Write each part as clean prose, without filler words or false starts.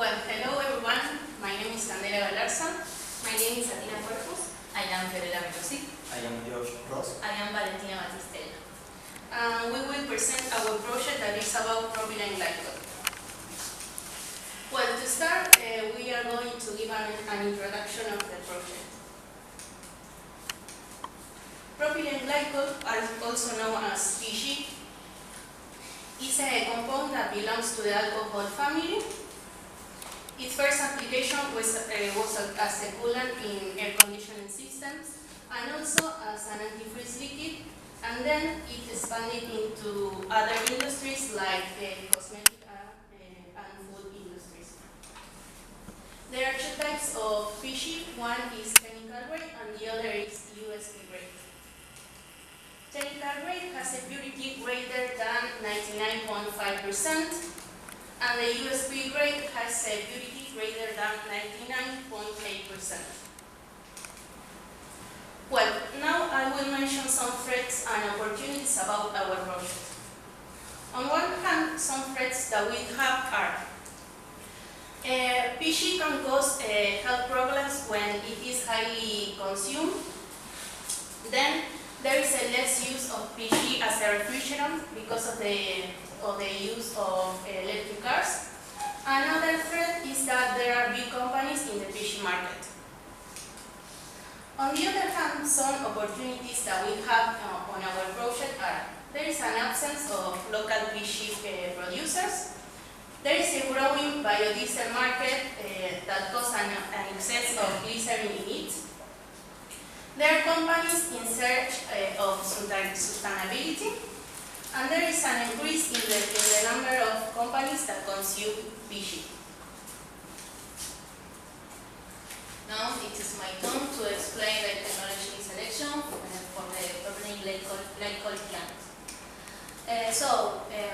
Well, hello everyone. My name is Candela Galarza. My name is Atina Corpus. I am Fiorella Melosic. I am George Ross. I am Valentina Batistella. We will present our project that is about propylenglycol. Well, to start, we are going to give an introduction of the project. Propylenglycol, also known as PG, is a compound that belongs to the alcohol family. Its first application was as a coolant in air conditioning systems and also as an antifreeze liquid, and then it expanded into other industries like cosmetic and food industries. There are two types of PG. One is technical grade and the other is USP grade. Technical grade has a purity greater than 99.5%. and the USP grade has a purity greater than 99.8%. Well, now I will mention some threats and opportunities about our project. On one hand, some threats that we have are PG can cause health problems when it is highly consumed. Then there is a less use of PG as a refrigerant because of the use of electric cars. Another threat is that there are big companies in the PG market. On the other hand, some opportunities that we have on our project are: there is an absence of local PG producers. There is a growing biodiesel market that causes an excess of glycerin in it. There are companies in search of sustainability. And there is an increase in the number of companies that consume PG. Now it is my turn to explain the technology selection for the propylenglycol plant.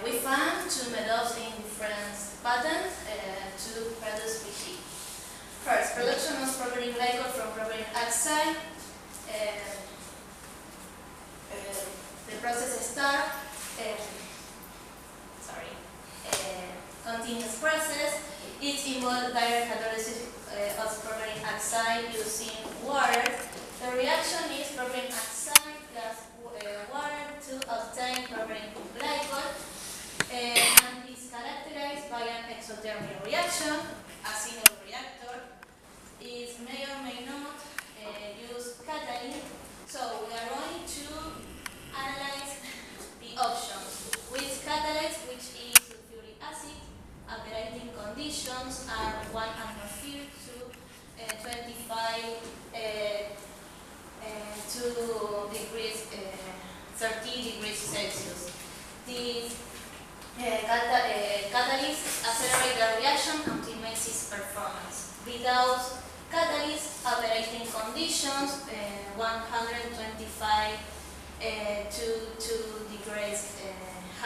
We found two methods in different patents to produce PG. First, production of propylenglycol from propylene oxide. The process starts. Continuous process. It involves direct hydrolysis of propylene oxide using water. The reaction is propylene oxide plus water to obtain propylene glycol, and is characterized by an exothermic reaction. A single reactor is may or may not use catalyst. So we are going to analyze the options. With catalyst, which is sulfuric acid, operating conditions are 1 atmosphere to 25 30 degrees Celsius. These catalysts accelerate the reaction until it makes its performance. Without catalyst, operating conditions 125 to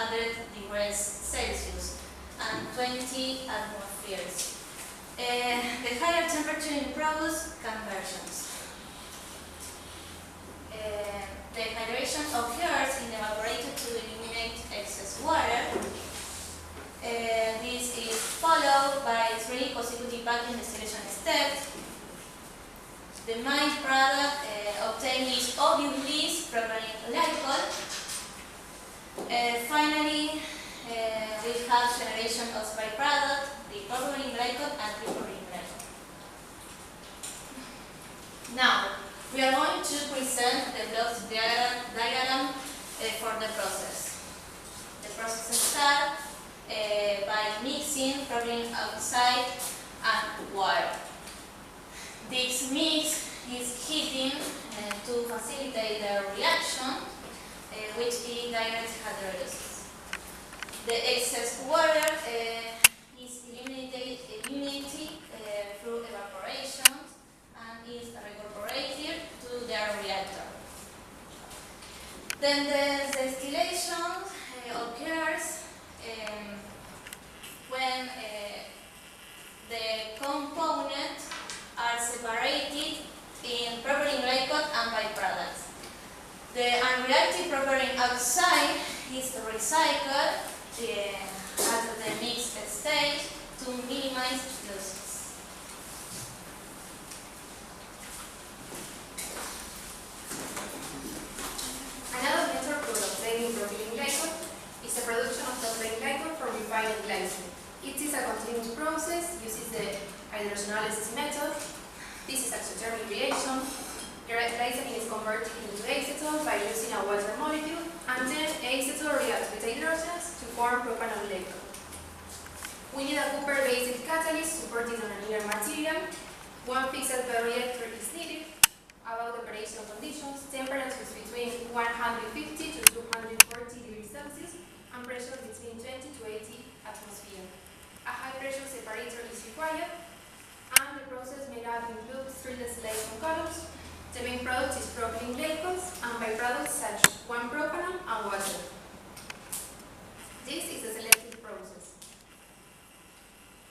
100 degrees Celsius and 20 atmospheres. The higher temperature produces conversions. The hydration occurs in the evaporator to eliminate excess water. This is followed by 3 consecutive vacuum distillation steps. The main product obtained is obviously propylenglycol. Finally, we have generation of byproduct, the propylenglycol and propylenglycol. Now, we are going to present the block diagram for the process. The process starts by mixing propylene oxide and water. This mix is heating to facilitate the reaction, which is direct hydrolysis. The excess water is eliminated through evaporation and is reincorporated to the reactor. Then the distillation occurs when the components are separated in propylenglycol and byproducts. The unreactive propylene oxide is recycled at the mixed stage to minimize minimize losses. Another method for obtaining propylene glycol is the production of propylene glycol from refined glycerin. It is a continuous process, uses the hydrogenalysis method. This is a exothermic reaction. Glycerin is converted into acetone by using a water molecule, and then acetone reacts with hydrogens to form propanol glycol. We need a copper-based catalyst supported on an inert material. One pixel per reactor is needed. About operation conditions, temperatures between 150 to 240 degrees Celsius and pressure between 20 to 80 atmosphere. A high pressure separator is required, and the process may not include 3 distillation columns. The main product is propylene glycols and byproducts such as 1-propanol and water. This is the selective process.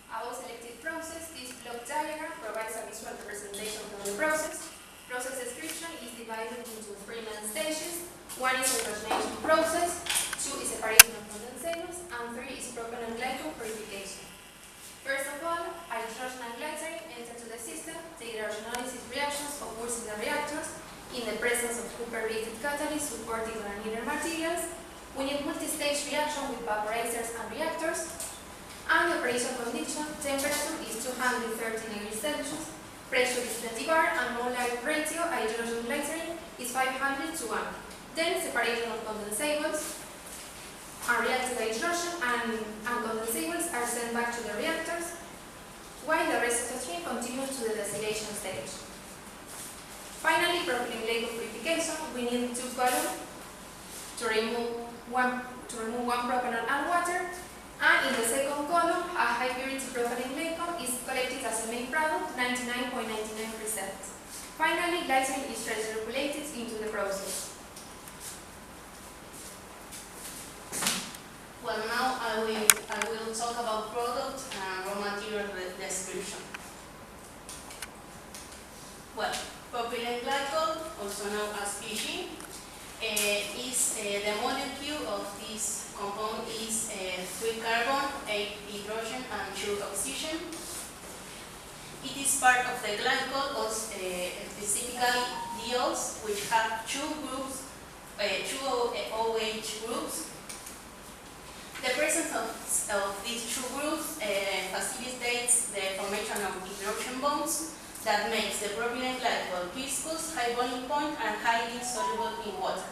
About selective process, this block diagram provides a visual representation of the process. Process description is divided into 3 main stages. 1 is hydrogenation process, 2 is separation of condensates, and 3 is propanol glycol purification. First of all, hydrogen and glycerin enter to the system. The hydrogenolysis reactions occurs in the reactors in the presence of copper-based catalysts supported on inert materials. We need multi-stage reaction with vaporizers and reactors. And the operation condition, temperature is 230 degrees Celsius, pressure is 20 bar, and molar ratio hydrogen-glycerin is 500 to 1. Then separation of condensables. And reacted hydrogen and condensables are sent back to the reactors, while the rest of the stream continues to the distillation stage. Finally, propylene glycol purification. We need 2 columns to remove one propanol and water, and in the second column, a high purity propylene glycol is collected as a main product, 99.99%. Finally, glycerin is recirculated into the process. Well, now I will talk about product and raw material description. Well, propylene glycol, also known as PG, is the molecule of this compound is 3 carbon, 8 hydrogen, and 2 oxygen. It is part of the glycol, specifically diols, which have 2 groups, 2 OH groups. The presence of these 2 groups facilitates the formation of hydrogen bonds that makes the propylene glycol viscous, high boiling point, and highly soluble in water.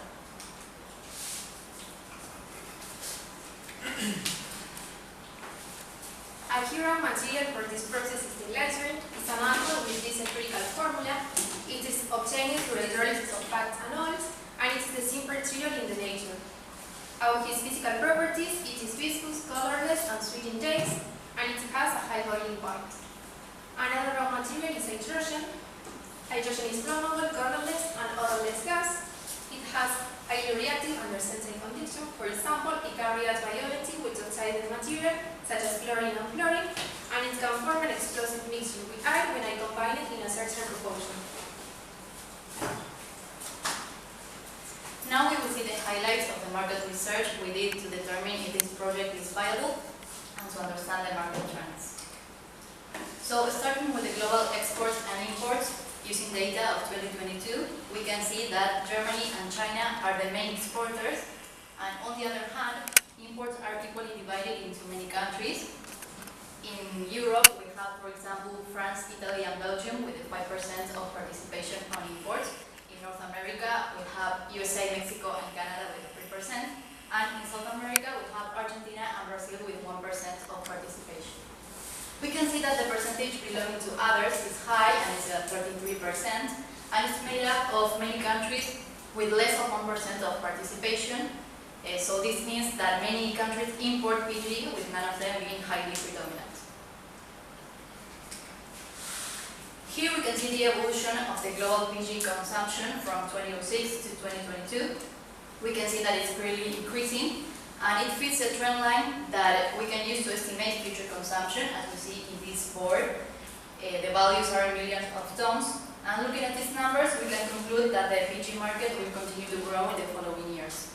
A key raw material for this process is the glycerin. It's an alcohol with this empirical formula. It is obtained through hydrolysis of fats and oils, and it is the simple material in the nature. About its physical properties, it is viscous, colorless, and sweet in taste, and it has a high boiling point. Another raw material is hydrogen. Hydrogen is flammable, colorless, and odorless gas. It has highly reactive under certain conditions. For example, it can react violently with oxidized material, such as chlorine and fluorine, and it can form an explosive mixture with air when I combine it in a certain proportion. Now we will see the highlights of the market research we did to determine if this project is viable and to understand the market trends. So starting with the global exports and imports, using data of 2022, we can see that Germany and China are the main exporters, and on the other hand, imports are equally divided into many countries. In Europe, we have, for example, France, Italy, and Belgium with 5% of participation on imports. In North America, we have USA, Mexico, and Canada with 3%. And in South America, we have Argentina and Brazil with 1% of participation. We can see that the percentage belonging to others is high, and it's at 33%, and it's made up of many countries with less than 1% of participation. So this means that many countries import PG, with none of them being highly predominant. Here we can see the evolution of the global PG consumption from 2006 to 2022. We can see that it's really increasing, and it fits a trend line that we can use to estimate future consumption, as we see in this board. The values are in millions of tons, and looking at these numbers, we can conclude that the PG market will continue to grow in the following years.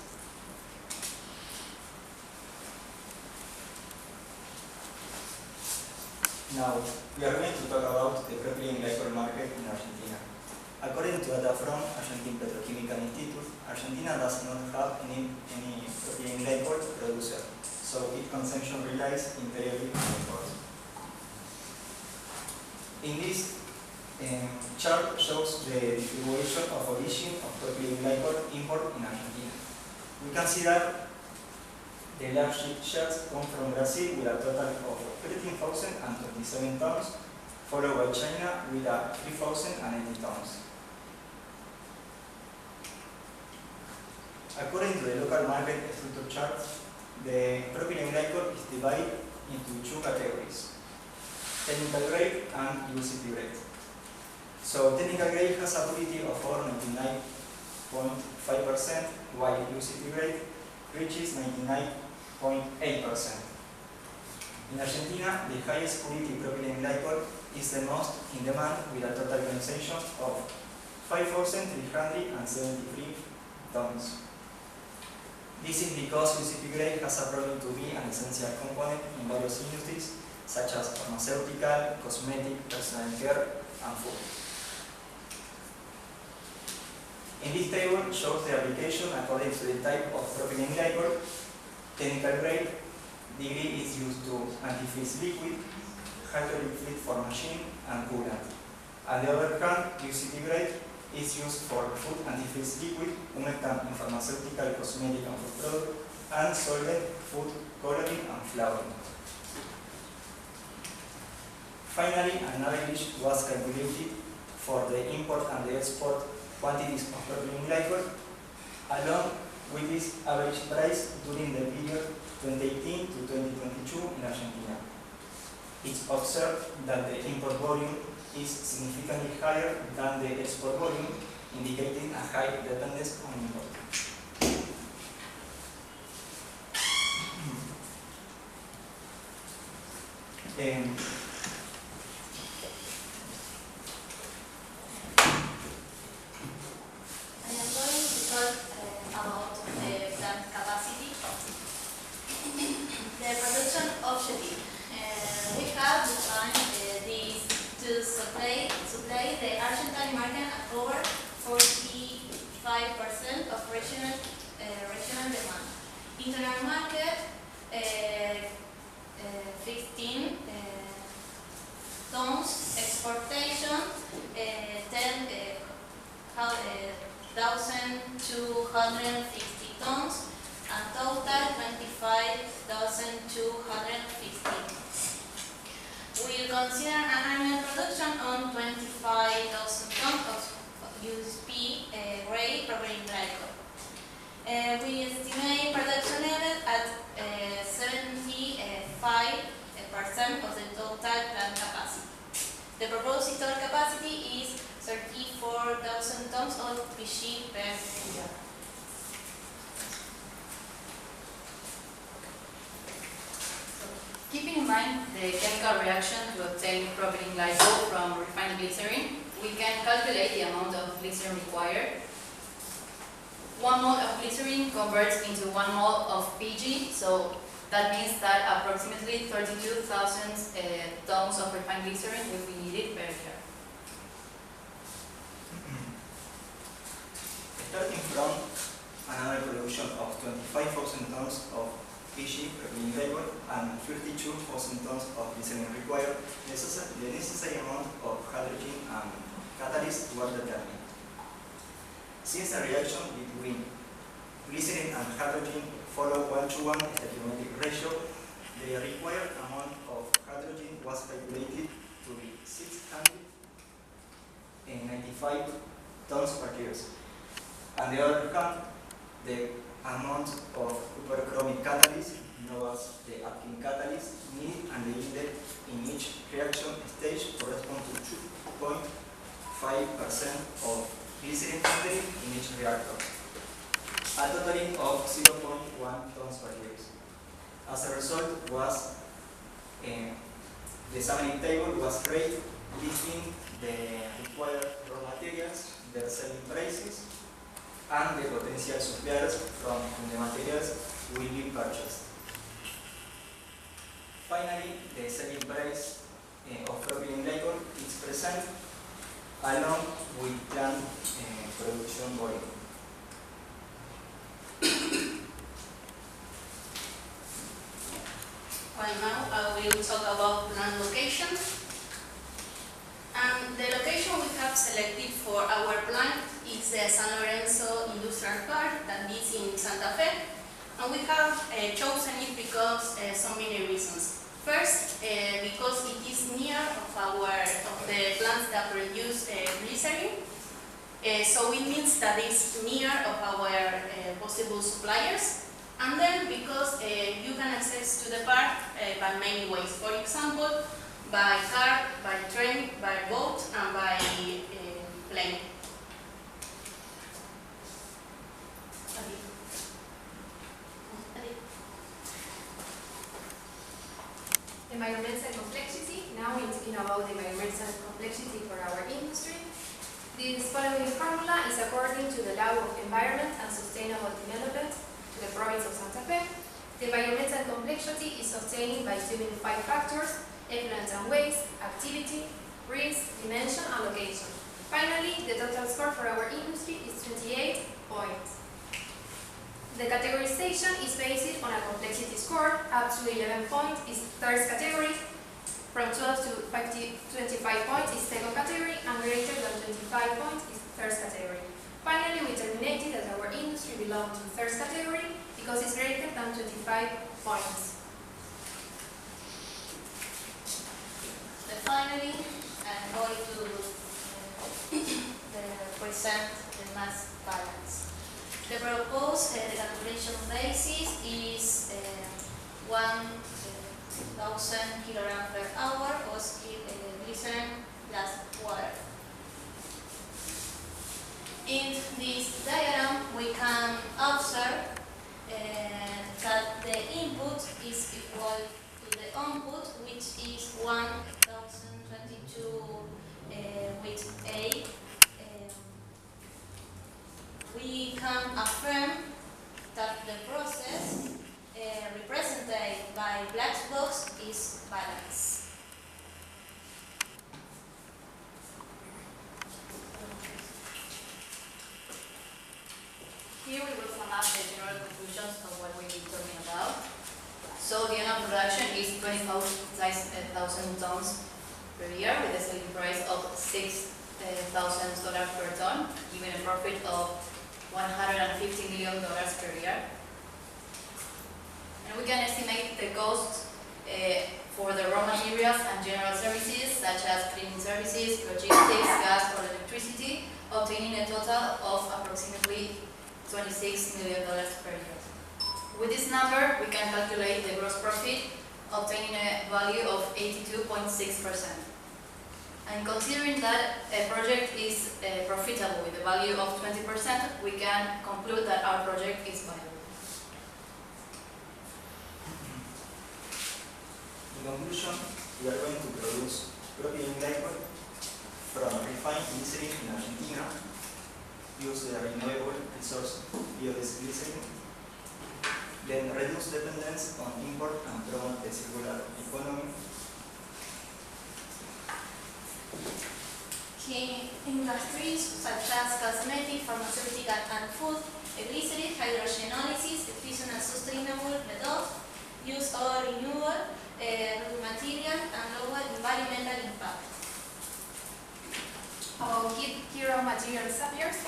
Now, we are going to talk about the propylene glycol market in Argentina. According to data from Argentine Petrochemical Institute, Argentina does not have any propylene glycol producer, so its consumption relies entirely on imports. In this chart shows the distribution of origin of propylene glycol import in Argentina. We can see that the largest shares come from Brazil with a total of 13,027 tons, followed by China with 3,080 tons. According to the local market structure chart, the propylene glycol is divided into two categories: technical grade and UCP grade. So technical grade has a purity of over 99.5%, while UCP grade reaches 99.8%. In Argentina, the highest purity propylene glycol is the most in demand, with a total consumption of 5,373 tons. This is because UCP grade has a proven to be an essential component in various industries such as pharmaceutical, cosmetic, personal care, and food. In this table shows the application according to the type of propylene glycol. Technical grade degree is used to antifreeze liquid, hydraulic fluid for machine, and coolant. On the other hand, UCP grade is used for food antifreeze liquid, humectant in pharmaceutical, cosmetic, and food product, and solvent, food coloring, and flavoring. Finally, an average was calculated for the import and the export quantities of propylene glycol, along with this average price during the period 2018 to 2022 in Argentina. It's observed that the import volume is significantly higher than the export volume, indicating a high dependence on import. About the plant capacity. The production objective. We have defined this to supply the Argentine market at over 45% of regional demand. Internal market 15 tons. Exportation 10,250 tons, and total 25,250. We consider an annual production on 25,000 tons of USP grade propylene glycol. We estimate production level at 75% of the total plant capacity. The proposed installed capacity is 34,000 tons of PG per year. Keeping in mind the chemical reaction to obtain propylene glycol from refined glycerin, we can calculate the amount of glycerin required. 1 mole of glycerin converts into 1 mole of PG, so that means that approximately 32,000 tons of refined glycerin will be needed per year. Starting from another production of 25,000 tons of PG propylene glycol and 32,000 tons of glycerin required, the necessary amount of hydrogen and catalyst were determined. Since the reaction between glycerin and hydrogen follow 1-to-1 stoichiometric ratio, the required amount of hydrogen was calculated to be 695 tons per kilo. On the other hand, the amount of superchromic catalyst, known as the Atkin catalyst, needed and yielded in each reaction stage correspond to 2.5% of glycerin content in each reactor, a totaling of 0.1 tons per kilo. As a result, the summary table was created listing the required raw materials, their selling prices, and the potential suppliers from whom the materials will be purchased. Finally, the selling price of propylene glycol is present along with plant production volume. Well, now I will talk about plant location. And the location we have selected for our plant is the San Lorenzo Industrial Park that is in Santa Fe. And we have chosen it because so many reasons. First, because it is near of the plants that produce glycerin. So it means that it's near of our possible suppliers. And then because you can access to the park by many ways. For example, by car, by train, by boat, and by plane. Environmental complexity. Now we're talking about the environmental complexity for our industry. This following formula is according to the law of environment and sustainable development to the province of Santa Fe. The environmental complexity is obtained by assuming 5 factors: effluent and waste, activity, risk, dimension, and location. Finally, the total score for our industry is 28 points. The categorization is based on a complexity score. Up to 11 points is third category, from 12 to 25 points is second category, and greater than 25 points is third category. Finally, we terminated that our industry belongs to third category because it's greater than 25 points. Finally, I'm going to present the mass balance. The proposed calculation basis is 1,000 kilograms per hour of glycerin plus water. In this diagram, we can observe that the input is equal to the output, which is 1,022 with 8. We can affirm that the process represented by black box is balanced. Here we will sum up the general conclusions of what we've been talking about. So the annual production is 20,000 tons per year with a selling price of $6,000 per ton, giving a profit of $150 million per year. And we can estimate the cost for the raw materials and general services such as cleaning services, logistics, gas, or electricity, obtaining a total of approximately $26 million per year. With this number, we can calculate the gross profit, obtaining a value of 82.6%. And considering that a project is profitable with a value of 20%, we can conclude that our project is viable. In conclusion, we are going to produce propylene glycol from refined glycerin in Argentina, use the renewable resource bioglycerin, then reduce dependence on import and promote the circular economy. Key industries such as cosmetic, pharmaceutical, and food, glycerin, hydrogenolysis, efficient and sustainable methods, use of renewable raw material, and lower environmental impact. About key raw material suppliers.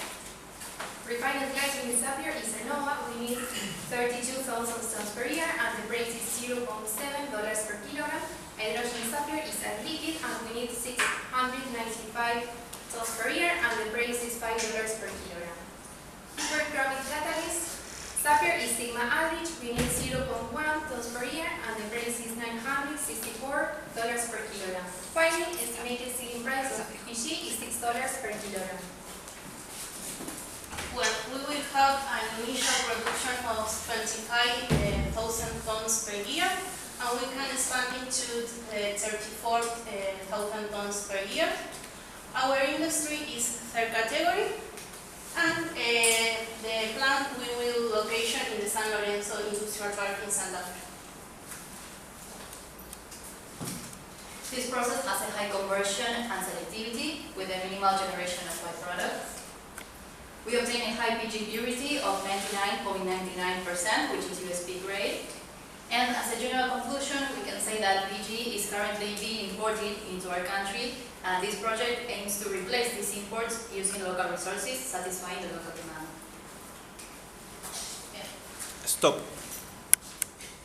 Refined glycerin supplier is Renova. We need 32,000 tons per year, and the price is $0.7 per kilogram. Hydrogen supplier is a liquid, and we need 695 tons per year, and the price is $5 per kilogram. Superchromic catalyst supplier is Sigma average. We need 0.1 tons per year, and the price is $964 per kilogram. Finally, estimated selling price of PG is $6 per kilogram. Well, we will have an initial production of 25,000 tons per year, and we can expand into 34,000 tons per year. Our industry is third category, and the plant will location in the San Lorenzo Industrial Park in Santa Fe. This process has a high conversion and selectivity with a minimal generation of byproducts. We obtain a high PG purity of 99.99%, which is USP grade. And as a general conclusion, we can say that PG is currently being imported into our country, and this project aims to replace these imports using local resources, satisfying the local demand. Stop.